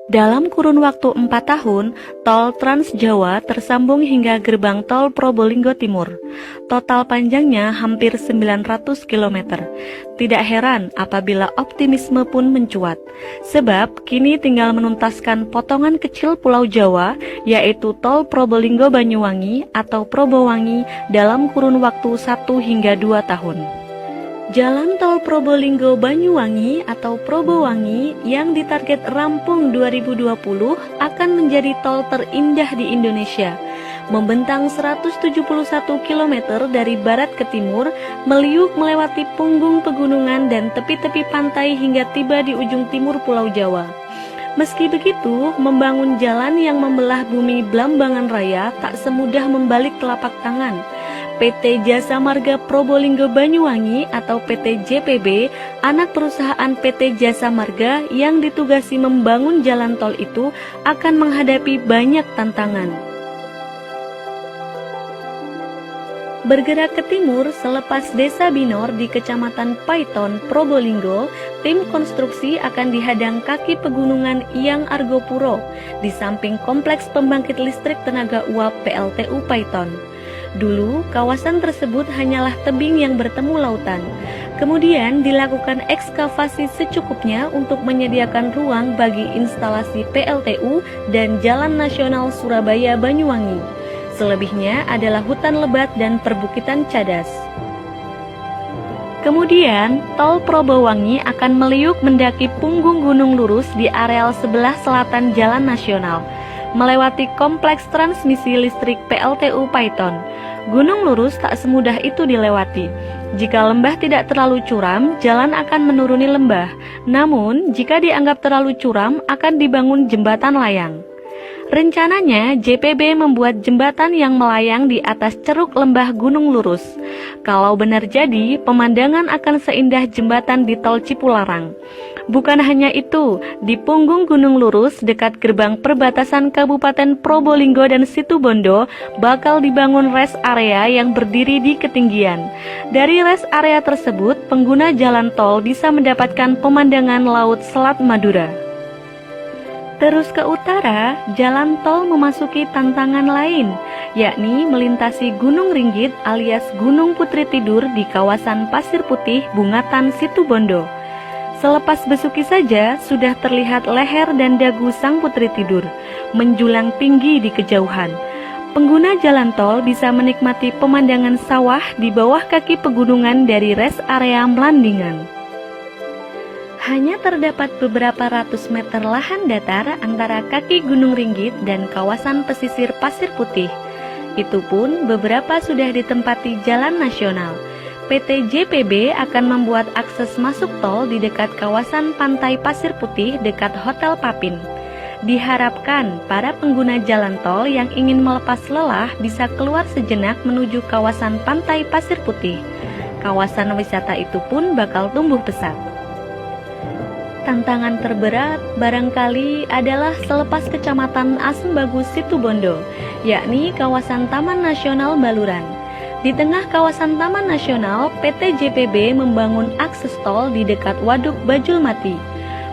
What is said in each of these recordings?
Dalam kurun waktu 4 tahun, tol Trans Jawa tersambung hingga gerbang tol Probolinggo Timur. Total panjangnya hampir 900 km. Tidak heran apabila optimisme pun mencuat, sebab kini tinggal menuntaskan potongan kecil Pulau Jawa, yaitu tol Probolinggo Banyuwangi atau Probowangi dalam kurun waktu 1 hingga 2 tahun. Jalan tol Probolinggo Banyuwangi atau Probowangi yang ditarget rampung 2020 akan menjadi tol terindah di Indonesia. Membentang 171 km dari barat ke timur, meliuk melewati punggung pegunungan dan tepi-tepi pantai hingga tiba di ujung timur Pulau Jawa. Meski begitu, membangun jalan yang membelah bumi Blambangan Raya tak semudah membalik telapak tangan. PT Jasa Marga Probolinggo Banyuwangi atau PT JPB, anak perusahaan PT Jasa Marga yang ditugasi membangun jalan tol itu akan menghadapi banyak tantangan. Bergerak ke timur selepas Desa Binor di Kecamatan Paiton, Probolinggo, tim konstruksi akan dihadang kaki pegunungan Iyang Argopuro di samping kompleks pembangkit listrik tenaga uap PLTU Paiton. Dulu, kawasan tersebut hanyalah tebing yang bertemu lautan. Kemudian dilakukan ekskavasi secukupnya untuk menyediakan ruang bagi instalasi PLTU dan Jalan Nasional Surabaya-Banyuwangi. Selebihnya adalah hutan lebat dan perbukitan cadas. Kemudian, tol Probowangi akan meliuk mendaki punggung gunung lurus di areal sebelah selatan Jalan Nasional, melewati kompleks transmisi listrik PLTU Paiton. Gunung lurus tak semudah itu dilewati. Jika lembah tidak terlalu curam, jalan akan menuruni lembah. Namun, jika dianggap terlalu curam, akan dibangun jembatan layang. Rencananya, JPB membuat jembatan yang melayang di atas ceruk lembah Gunung Lurus. Kalau benar jadi, pemandangan akan seindah jembatan di tol Cipularang. Bukan hanya itu, di punggung Gunung Lurus dekat gerbang perbatasan Kabupaten Probolinggo dan Situbondo bakal dibangun rest area yang berdiri di ketinggian. Dari rest area tersebut, pengguna jalan tol bisa mendapatkan pemandangan Laut Selat Madura. Terus ke utara, jalan tol memasuki tantangan lain, yakni melintasi Gunung Ringgit alias Gunung Putri Tidur di kawasan Pasir Putih, Bungatan, Situbondo. Selepas besuki saja, sudah terlihat leher dan dagu sang Putri Tidur, menjulang tinggi di kejauhan. Pengguna jalan tol bisa menikmati pemandangan sawah di bawah kaki pegunungan dari rest area Melandingan. Hanya terdapat beberapa ratus meter lahan datar antara kaki Gunung Ringgit dan kawasan pesisir Pasir Putih. Itu pun beberapa sudah ditempati jalan nasional. PT JPB akan membuat akses masuk tol di dekat kawasan pantai Pasir Putih dekat Hotel Papin. Diharapkan para pengguna jalan tol yang ingin melepas lelah bisa keluar sejenak menuju kawasan pantai Pasir Putih. Kawasan wisata itu pun bakal tumbuh pesat. Tantangan terberat barangkali adalah selepas Kecamatan Asembagus Situbondo, yakni kawasan Taman Nasional Baluran. Di tengah kawasan Taman Nasional, PT JPB membangun akses tol di dekat Waduk Bajulmati.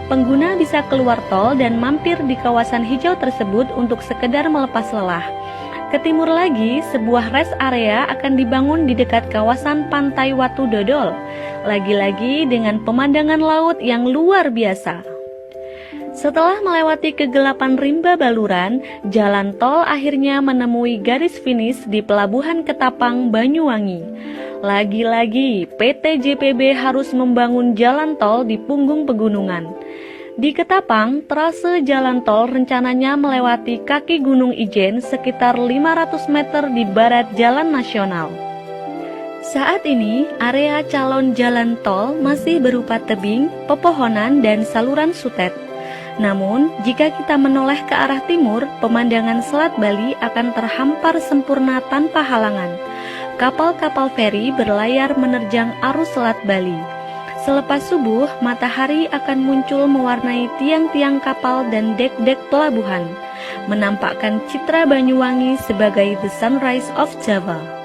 Pengguna bisa keluar tol dan mampir di kawasan hijau tersebut untuk sekedar melepas lelah. Ke timur lagi, sebuah rest area akan dibangun di dekat kawasan Pantai Watu Dodol. Lagi-lagi dengan pemandangan laut yang luar biasa. Setelah melewati kegelapan rimba Baluran, jalan tol akhirnya menemui garis finish di Pelabuhan Ketapang, Banyuwangi. Lagi-lagi, PT JPB harus membangun jalan tol di punggung pegunungan. Di Ketapang, trase jalan tol rencananya melewati kaki Gunung Ijen sekitar 500 meter di barat Jalan Nasional. Saat ini, area calon jalan tol masih berupa tebing, pepohonan, dan saluran sutet. Namun, jika kita menoleh ke arah timur, pemandangan Selat Bali akan terhampar sempurna tanpa halangan. Kapal-kapal feri berlayar menerjang arus Selat Bali. Selepas subuh, matahari akan muncul mewarnai tiang-tiang kapal dan dek-dek pelabuhan, menampakkan citra Banyuwangi sebagai the sunrise of Java.